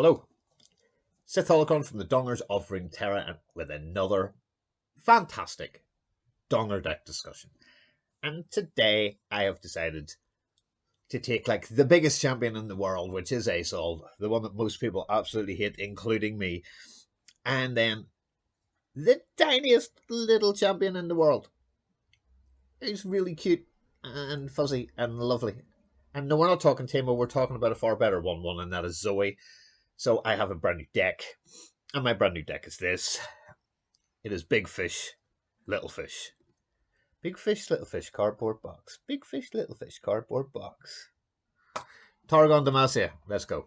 Hello, Sith Holocron from the Dongers of Runeterra and with another fantastic Donger deck discussion. And today I have decided to take like the biggest champion in the world, which is Asol, the one that most people absolutely hate, including me, and then the tiniest little champion in the world. He's really cute and fuzzy and lovely. And no, we're not talking Timo, we're talking about a far better one, and that is Zoe. So I have a brand new deck, and my brand new deck is this. It is Big Fish, Little Fish. Big Fish, Little Fish, cardboard box. Big Fish, Little Fish, cardboard box. Targon Demacia, let's go.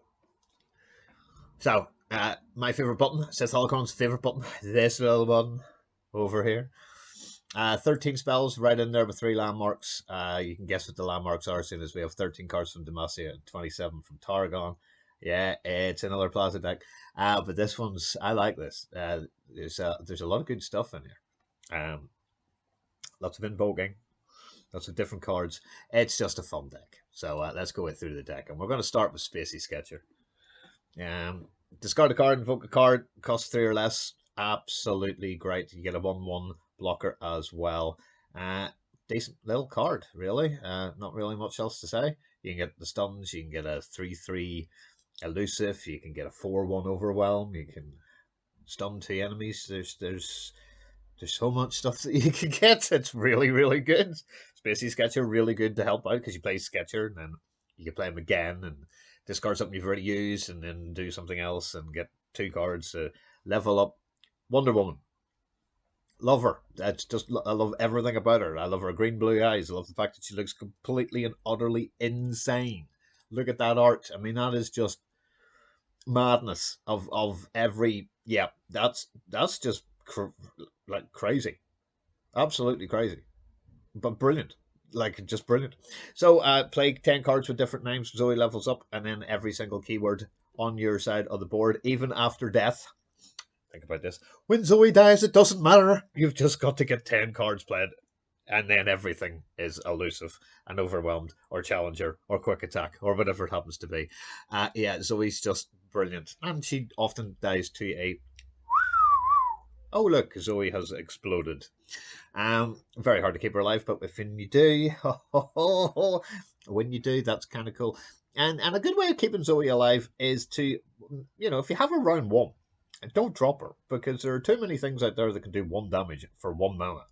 So, my favourite button, Sith Holocron's favourite button, this little button over here. 13 spells right in there with 3 landmarks. You can guess what the landmarks are as soon as we have 13 cards from Demacia and 27 from Targon. Yeah, it's another Plaza deck. But this one's, I like this. There's a lot of good stuff in here. Lots of invoking, lots of different cards. It's just a fun deck. So let's go through the deck. And we're going to start with Spacey Sketcher. Discard a card, invoke a card, costs 3 or less. Absolutely great. You get a 1/1 blocker as well. Decent little card, really. Not really much else to say. You can get the stuns, you can get a 3/3 elusive, you can get a 4/1 overwhelm, you can stun 2 enemies. There's so much stuff that you can get. It's really, really good. Spacey Sketcher, really good to help out because you play Sketcher and then you can play him again and discard something you've already used and then do something else and get 2 cards to level up. Wonder Woman. Love her. That's just, I love everything about her. I love her green blue eyes. I love the fact that she looks completely and utterly insane. Look at that art. I mean, that is just madness of every. Yeah, that's just like crazy, absolutely crazy, but brilliant, like just brilliant. So play 10 cards with different names. Zoe levels up, and then every single keyword on your side of the board, even after death. Think about this. When Zoe dies, it doesn't matter. You've just got to get 10 cards played, and then everything is elusive and overwhelmed or challenger or quick attack or whatever it happens to be. Yeah, Zoe's just brilliant, and she often dies to a. Oh look, Zoe has exploded. Very hard to keep her alive, but when you do, when you do, that's kind of cool. And a good way of keeping Zoe alive is to, if you have her round 1, don't drop her, because there are too many things out there that can do 1 damage for 1 mana,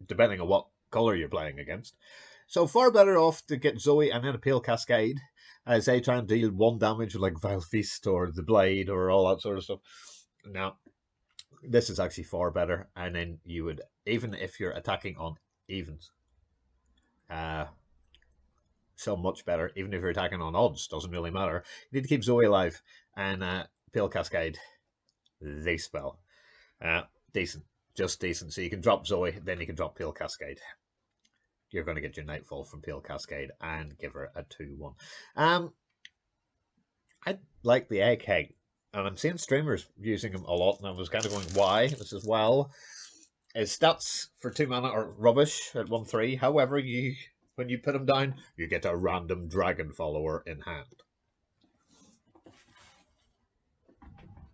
depending on what colour you're playing against. So far better off to get Zoe and then a Pale Cascade, as they try and deal 1 damage with like Vile Feast or the Blade or all that sort of stuff. Now, this is actually far better, and then you would, even if you're attacking on evens, so much better. Even if you're attacking on odds, doesn't really matter. You need to keep Zoe alive, and Pale Cascade, they spell decent, just decent. So you can drop Zoe, then you can drop Pale Cascade. You're going to get your Nightfall from Pale Cascade and give her a 2/1. I like the Egghead. And I'm seeing streamers using them a lot, and I was kind of going, why? This is, well, his stats for 2 mana are rubbish at 1/3. However, when you put them down, you get a random dragon follower in hand.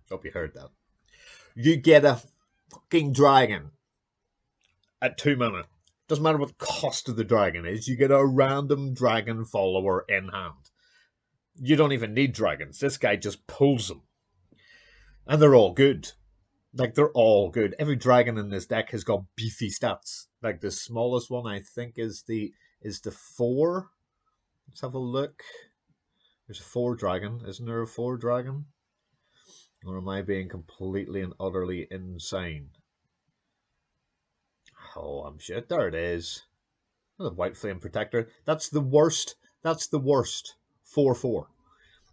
Hope you heard that. You get a fucking dragon at 2 mana. Doesn't matter what the cost of the dragon is, you get a random dragon follower in hand. You don't even need dragons. This guy just pulls them. And they're all good. Like, they're all good. Every dragon in this deck has got beefy stats. Like, the smallest one, I think, is the 4. Let's have a look. There's a 4 dragon. Isn't there a 4 dragon? Or am I being completely and utterly insane? Oh, I'm sure. There it is. The White Flame Protector. That's the worst. That's the worst. 4/4.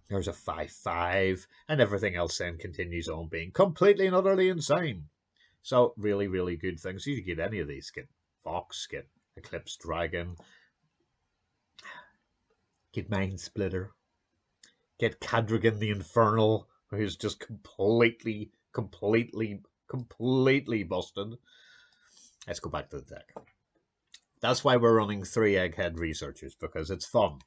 There's a 5/5, and everything else then continues on being completely and utterly insane. So, really, really good things. You can get any of these. Get Fox, get Eclipse Dragon, get Mind Splitter, get Cadragon the Infernal, who's just completely busted. Let's go back to the deck. That's why we're running 3 Egghead Researchers, because it's fun.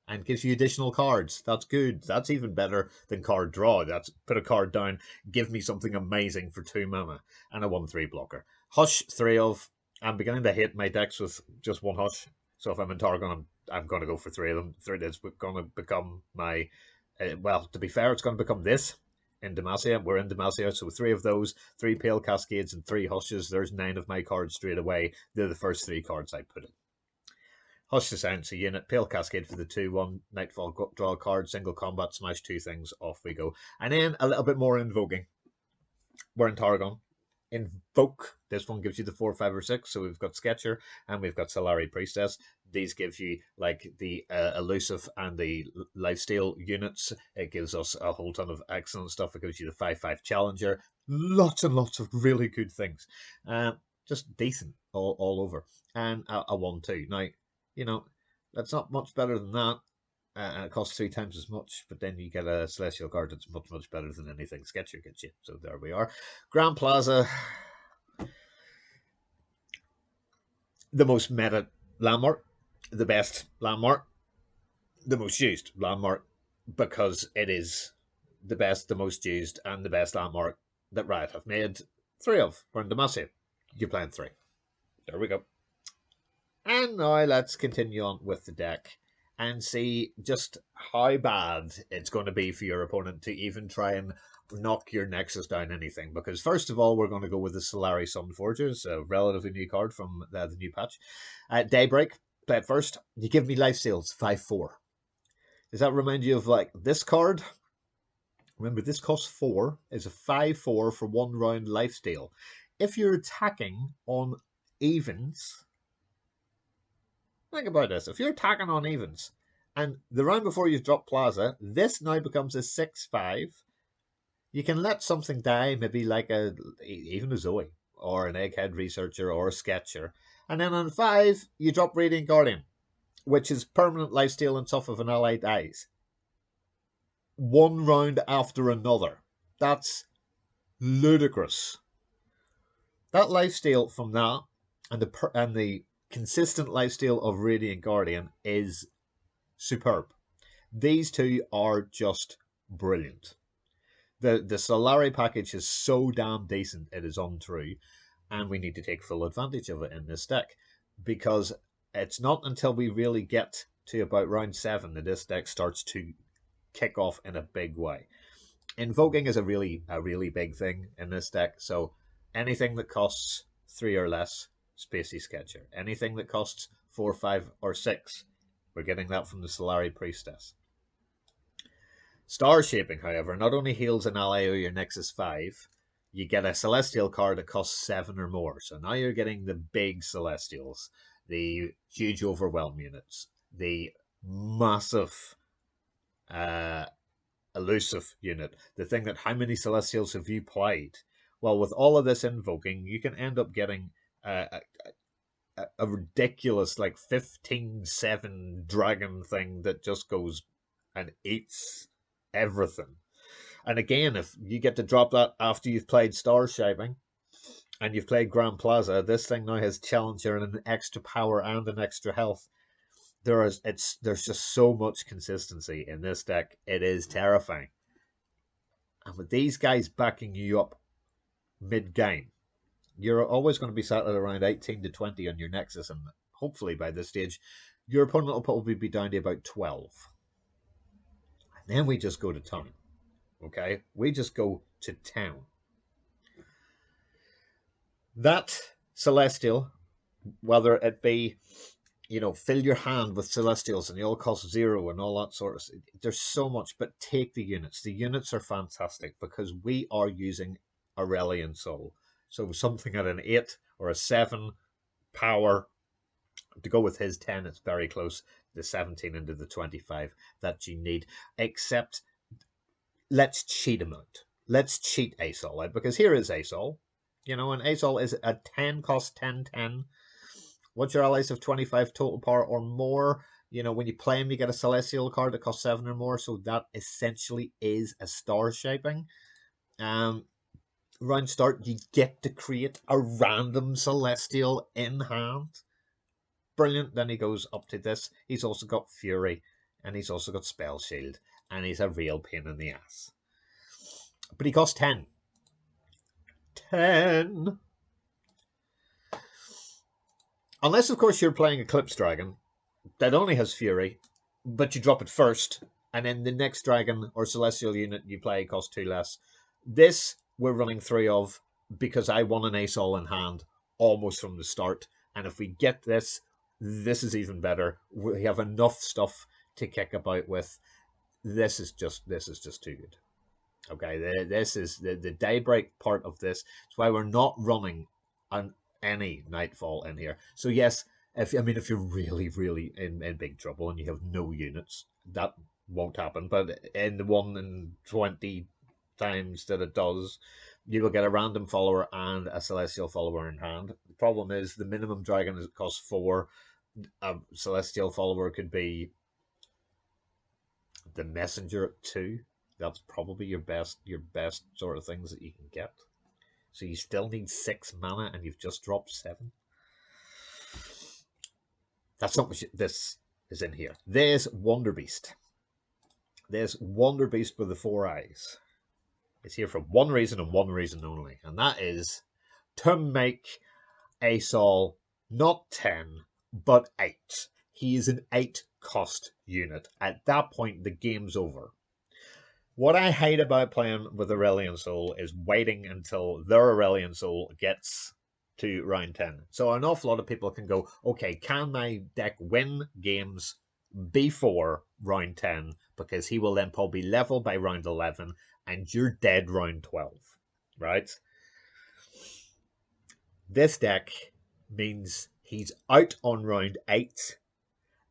and gives you additional cards. That's good. That's even better than card draw. That's put a card down, give me something amazing for 2 mana, and a 1/3 blocker. Hush, 3 of. I'm beginning to hate my decks with just 1 Hush. So if I'm in Targon, I'm going to go for 3 of them. 3 that's going to become my. Well, to be fair, it's going to become this in Demacia. We're in Demacia, so 3 of those, 3 Pale Cascades, and 3 Hushes. There's 9 of my cards straight away. They're the first 3 cards I put in. Hush the Silence a unit, Pale Cascade for the 2/1, Nightfall, draw a card, single combat, smash 2 things, off we go. And then a little bit more invoking. We're in Targon. Invoke. This one gives you the 4, 5, or 6. So we've got Sketcher and we've got Solari Priestess. These give you like the elusive and the lifesteal units. It gives us a whole ton of excellent stuff. It gives you the 5/5 Challenger. Lots and lots of really good things. Just decent all over. And a 1/2. Now, you know, that's not much better than that. And it costs 3 times as much, but then you get a Celestial card that's much, much better than anything Sketcher gets you. So there we are. Grand Plaza, the most meta landmark, the best landmark, the most used landmark, because it is the best, the most used, and the best landmark that Riot have made 3 of. We're in Demacia. You're playing 3. There we go. And now let's continue on with the deck and see just how bad it's going to be for your opponent to even try and knock your Nexus down anything. Because first of all, we're going to go with the Solari Sunforgers, a relatively new card from the new patch. Daybreak, play it first. You give me lifesteals, 5/4. Does that remind you of like this card? Remember, this costs 4, is a 5/4 for 1 round lifesteal. If you're attacking on evens, think about this. If you're attacking on evens, and the round before you drop Plaza, this now becomes a 6/5. You can let something die, maybe like even a Zoe, or an Egghead Researcher, or a Sketcher. And then on 5, you drop Radiant Guardian, which is permanent lifesteal on top of an ally dies. 1 round after another. That's ludicrous. That lifesteal from that, and the consistent lifesteal of Radiant Guardian is superb. These 2 are just brilliant. The Solari package is so damn decent, it is untrue, and we need to take full advantage of it in this deck, because it's not until we really get to about round 7 that this deck starts to kick off in a big way. Invoking is a really big thing in this deck, so anything that costs 3 or less, Spacey Sketcher. Anything that costs 4, 5, or 6, we're getting that from the Solari Priestess. Star Shaping, however, not only heals an ally or your Nexus 5, you get a Celestial card that costs 7 or more. So now you're getting the big Celestials, the huge Overwhelm units, the massive elusive unit, the thing that how many Celestials have you played? Well, with all of this invoking, you can end up getting a ridiculous like 15/7 dragon thing that just goes and eats everything. And again, if you get to drop that after you've played Star Shaping and you've played Grand Plaza, this thing now has Challenger and an extra power and an extra health. There's just so much consistency in this deck. It is terrifying. And with these guys backing you up mid-game, you're always going to be sat at around 18 to 20 on your Nexus, and hopefully by this stage, your opponent will probably be down to about 12. And then we just go to town. Okay? We just go to town. That Celestial, whether it be, fill your hand with Celestials and they all cost 0 and all that sort of stuff. There's so much, but take the units. The units are fantastic because we are using Aurelian Soul. So something at an 8 or a 7 power, to go with his 10, it's very close. The 17 into the 25 that you need. Except, let's cheat him out. Let's cheat Asol out, because here is Asol. And Asol is a 10 cost 10/10. Once your allies have 25 total power or more, when you play him, you get a Celestial card that costs 7 or more. So that essentially is a Star Shaping. Round start, you get to create a random Celestial in hand. Brilliant. Then he goes up to this. He's also got Fury. and he's also got Spell Shield, and he's a real pain in the ass. But he costs 10. 10! Unless, of course, you're playing Eclipse Dragon that only has Fury, but you drop it first, and then the next dragon or celestial unit you play costs 2 less. This we're running 3 of because I want an ace all in hand almost from the start. And if we get this, this is even better. We have enough stuff to kick about with. This is just too good. Okay, this is the daybreak part of this. That's why we're not running on any nightfall in here. So yes, if you're really in big trouble and you have no units, that won't happen. But in the 1 in 20 times that it does, you will get a random follower and a celestial follower in hand. The problem is the minimum dragon is costs 4. A celestial follower could be the messenger at 2. That's probably your best sort of things that you can get. So you still need 6 mana and you've just dropped 7. That's not what this is in here. There's Wonder Beast. There's Wonder Beast with the 4 eyes. It's here for one reason and one reason only, and that is to make Aesol not 10, but 8. He is an 8 cost unit. At that point, the game's over. What I hate about playing with Aurelion Sol is waiting until their Aurelion Sol gets to round 10. So an awful lot of people can go, okay, can my deck win games before round 10? Because he will then probably level by round 11 and you're dead round 12, right? This deck means he's out on round 8,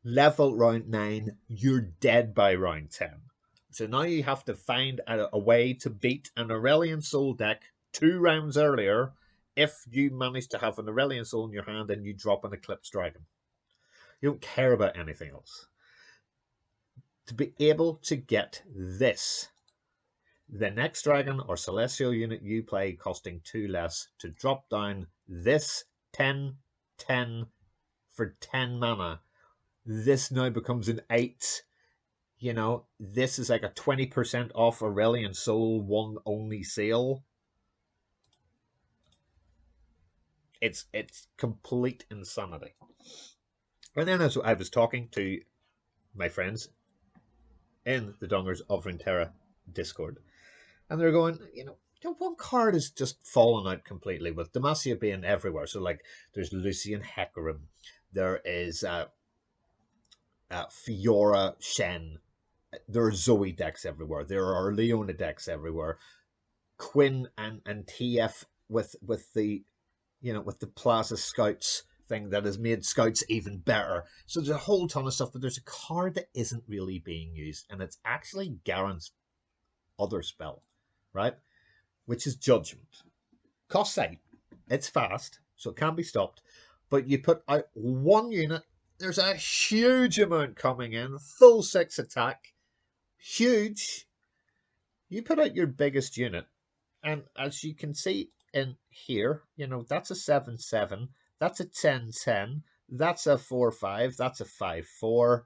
level round 9, you're dead by round 10. So now you have to find a way to beat an Aurelion Sol deck 2 rounds earlier if you manage to have an Aurelion Sol in your hand and you drop an Eclipse Dragon. You don't care about anything else. To be able to get this, the next dragon or celestial unit you play costing 2 less, to drop down this 10/10 for 10 mana, this now becomes an 8. You know, this is like a 20% off Aurelion Sol 1 only sale. It's complete insanity. And then as I was talking to my friends in the Dongers of Runeterra Discord, and they're going, one card is just fallen out completely, with Demacia being everywhere. So, like, there's Lucian Hecarim, there is Fiora Shen, there are Zoe decks everywhere, there are Leona decks everywhere, Quinn and TF with the with the Plaza Scouts thing that has made Scouts even better. So there's a whole ton of stuff, but there's a card that isn't really being used, and it's actually Garen's other spell, right? Which is Judgment. Costs 8. It's fast, so it can be stopped. But you put out 1 unit, there's a huge amount coming in, full 6 attack, huge. You put out your biggest unit, and as you can see in here, that's a 7/7, that's a 10/10, that's a 4/5, that's a 5/4.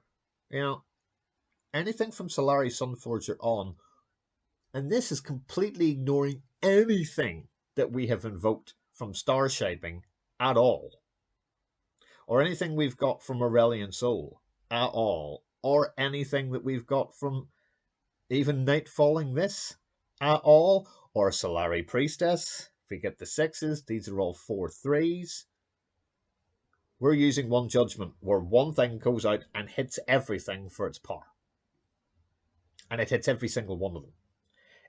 Anything from Solari Sunforger on. And this is completely ignoring anything that we have invoked from Star Shaping at all. Or anything we've got from Aurelion Sol at all. Or anything that we've got from even Nightfalling this at all. Or Solari Priestess. If we get the 6s, these are all 4/3s. We're using 1 Judgment where 1 thing goes out and hits everything for its power. And it hits every single one of them.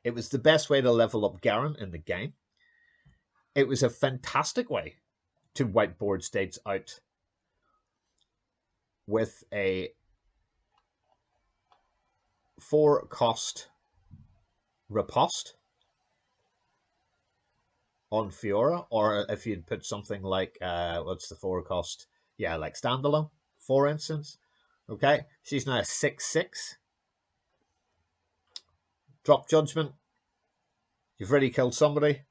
It was the best way to level up Garen in the game. It was a fantastic way to whiteboard states out with a 4-cost riposte on Fiora, or if you'd put something like, what's the 4-cost? Yeah, like Standalone, for instance. Okay, she's now a 6/6. Drop Judgment. You've already killed somebody.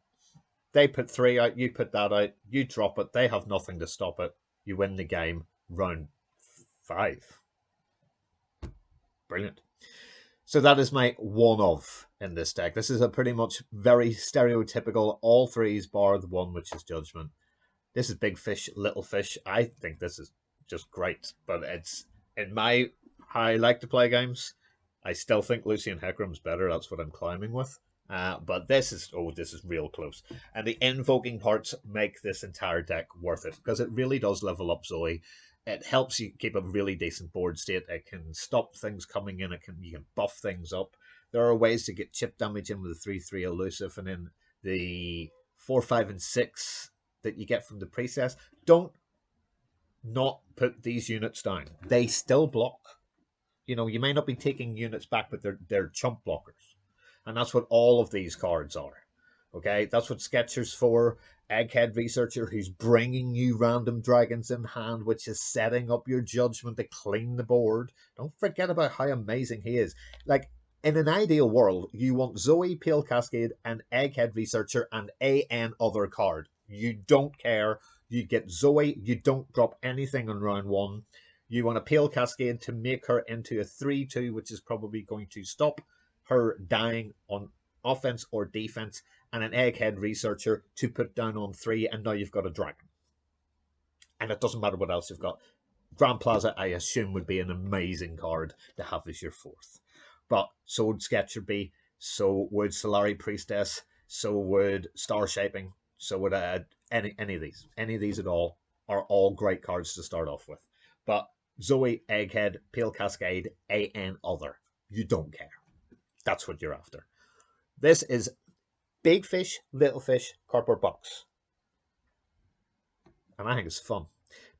They put 3 out, you put that out, you drop it, they have nothing to stop it. You win the game, round 5. Brilliant. So that is my one of in this deck. This is a pretty much very stereotypical all threes bar the one, which is Judgment. This is big fish, little fish. I think this is just great, but it's in my how I like to play games. I still think Lucian Hecarim's better. That's what I'm climbing with. But this is real close, and the invoking parts make this entire deck worth it because it really does level up Zoe. It helps you keep a really decent board state. It can stop things coming in. You can buff things up. There are ways to get chip damage in with the 3/3 elusive, and then the 4, 5, and 6 that you get from the precess. Don't not put these units down. They still block. You know, you may not be taking units back, but they're chump blockers. And that's what all of these cards are. Okay, that's what Sketcher's for. Egghead Researcher, who's bringing you random dragons in hand, which is setting up your Judgment to clean the board. Don't forget about how amazing he is. Like, in an ideal world, you want Zoe, Pale Cascade, and Egghead Researcher, and an other card. You don't care. You get Zoe, you don't drop anything on round one. You want a Pale Cascade to make her into a 3/2, which is probably going to stop her dying on offense or defense, and an Egghead Researcher to put down on 3, and now you've got a dragon. And it doesn't matter what else you've got. Grand Plaza, I assume, would be an amazing card to have as your fourth. But so would Sketcher be, so would Solari Priestess, so would Star Shaping, so would any of these. Any of these at all are all great cards to start off with. But Zoe, Egghead, Pale Cascade, an other. You don't care. That's what you're after. This is Big Fish, Little Fish, cardboard box. And I think it's fun.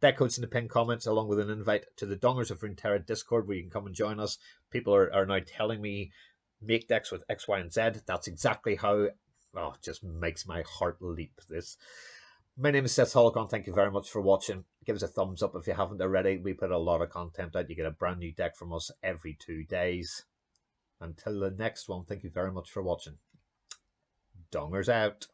Deckcode's in the pinned comments, along with an invite to the Dongers of Runeterra Discord, where you can come and join us. People are now telling me make decks with X, Y, and Z. That's exactly how. Oh, it just makes my heart leap. This. My name is Seth Holocron. Thank you very much for watching. Give us a thumbs up if you haven't already. We put a lot of content out. You get a brand new deck from us every 2 days. Until the next one, thank you very much for watching. Dongers out.